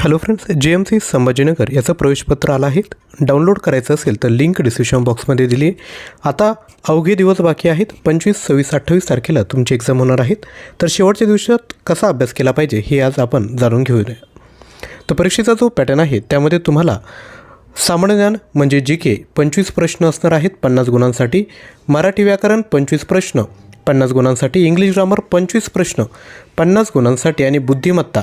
Hello friends, JMC Sambhajinagar याचं प्रवेशपत्र आलं आहे. डाउनलोड करायचं असेल तर लिंक डिस्क्रिप्शन बॉक्समध्ये दिली आहे. आता अवघे दिवस बाकी आहेत. 25, 26, 28 तारखेला तुमची एक्झाम होणार आहेत. तर शेवटच्या दिवसात कसा अभ्यास केला पाहिजे हे आज आपण जाणून घेऊया. तर परीक्षेचा जो पॅटर्न आहे त्यामध्ये तुम्हाला सामान्य ज्ञान म्हणजे GK 25 प्रश्न असणार आहेत 50 गुणांसाठी, मराठी व्याकरण 25 प्रश्न 50 गुणांसाठी, इंग्लिश ग्रामर 25 प्रश्न 50 गुणांसाठी आणि बुद्धिमत्ता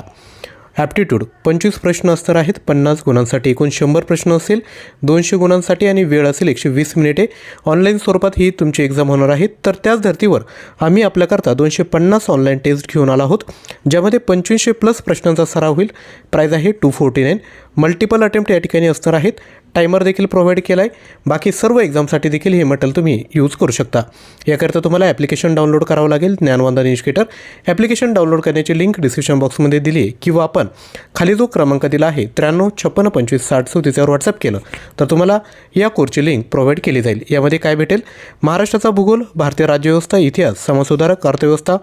ॲप्टिट्यूड 25 प्रश्न असणार आहेत 50 गुणांसाठी. एकूण 100 प्रश्न असेल 200 गुणांसाठी आणि वेळ असेल 120 मिनिटे. ऑनलाईन स्वरूपात ही तुमची एक्झाम होणार आहे. तर त्याच धर्तीवर आम्ही आपल्याकरता 250 ऑनलाईन टेस्ट घेऊन आलो आहोत, ज्यामध्ये 2500+ प्रश्नांचा सराव होईल. प्राईज आहे 249. मल्टिपल अटेम्प्ट या ठिकाणी असणार आहेत. टायमर देखील प्रोव्हाइड केला आहे. बाकी सर्व एक्झामसाठी देखील हे मटेरियल तुम्ही यूज करू शकता. याकरिता तुम्हाला ॲप्लिकेशन डाउनलोड करावं लागेल, ज्ञानवंदन एज्युकेटर. ॲप्लिकेशन डाउनलोड करण्याची लिंक डिस्क्रिप्शन बॉक्समध्ये दिली आहे किंवा आपण खाली जो क्रमांक दिला आहे 93 56 25 60 37 व्हॉट्सअप केलं तर तुम्हाला या कोर्सची लिंक प्रोव्हाइड केली जाईल. यामध्ये काय भेटेल? महाराष्ट्राचा भूगोल, भारतीय राज्यव्यवस्था, इतिहास, समाजसुधारक, अर्थव्यवस्था,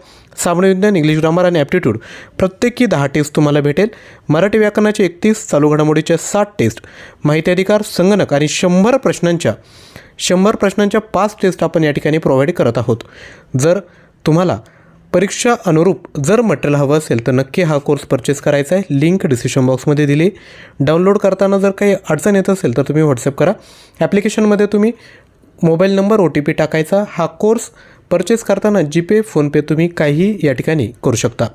सामान्य विज्ञान, इंग्लिश ग्रामर आणि ॲप्टिट्यूड प्रत्येकी 10 टेस्ट तुम्हाला भेटेल. मराठी व्याकरणाचे 31, चालू घडामोडीच्या 60 टेस्ट, माहिती अधिकार, संगणक आणि 100 प्रश्नांच्या 5 टेस्ट आपण या ठिकाणी प्रोव्हाइड करत आहोत. जर तुम्हाला परीक्षा अनुरूप जर मटेरियल हवं असेल तर नक्की हा कोर्स परचेस करायचा आहे. लिंक डिस्क्रिप्शन बॉक्समध्ये दिली. डाउनलोड करताना जर काही अडचण येत असेल तर तुम्ही व्हॉट्सअप करा. ॲप्लिकेशनमध्ये तुम्ही मोबाईल नंबर OTP टाकायचा. हा कोर्स परचेस करताना GPay, फोनपे तुम्ही काहीही या ठिकाणी करू शकता.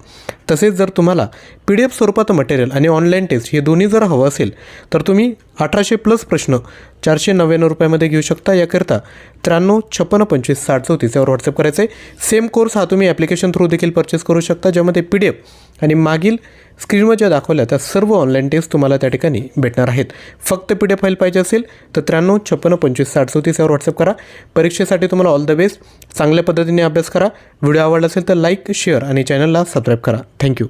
तसेच जर तुम्हाला PDF स्वरूपात मटेरियल आणि ऑनलाईन टेस्ट हे दोन्ही जर हवं असेल तर तुम्ही 1800+ प्रश्न 499 रुपयामध्ये घेऊ शकता. याकरिता 93 56 25 60 34 यावर व्हॉट्सअप करायचं आहे. सेम कोर्स हा तुम्ही ॲप्लिकेशन थ्रू देखील परचेस करू शकता, ज्यामध्ये PDF आणि मागील स्क्रीनवर ज्या दाखवल्या त्या सर्व ऑनलाईन टेस्ट तुम्हाला त्या ठिकाणी भेटणार आहेत. फक्त PDF फाईल पाहिजे असेल तर 93 56 25 60 34 यावर व्हॉट्सअप करा. परीक्षेसाठी तुम्हाला ऑल द बेस्ट. चांगल्या पद्धतीने अभ्यास करा. व्हिडिओ आवडला असेल तर लाईक, शेअर आणि चॅनलला सबस्क्राईब करा. थँक्यू.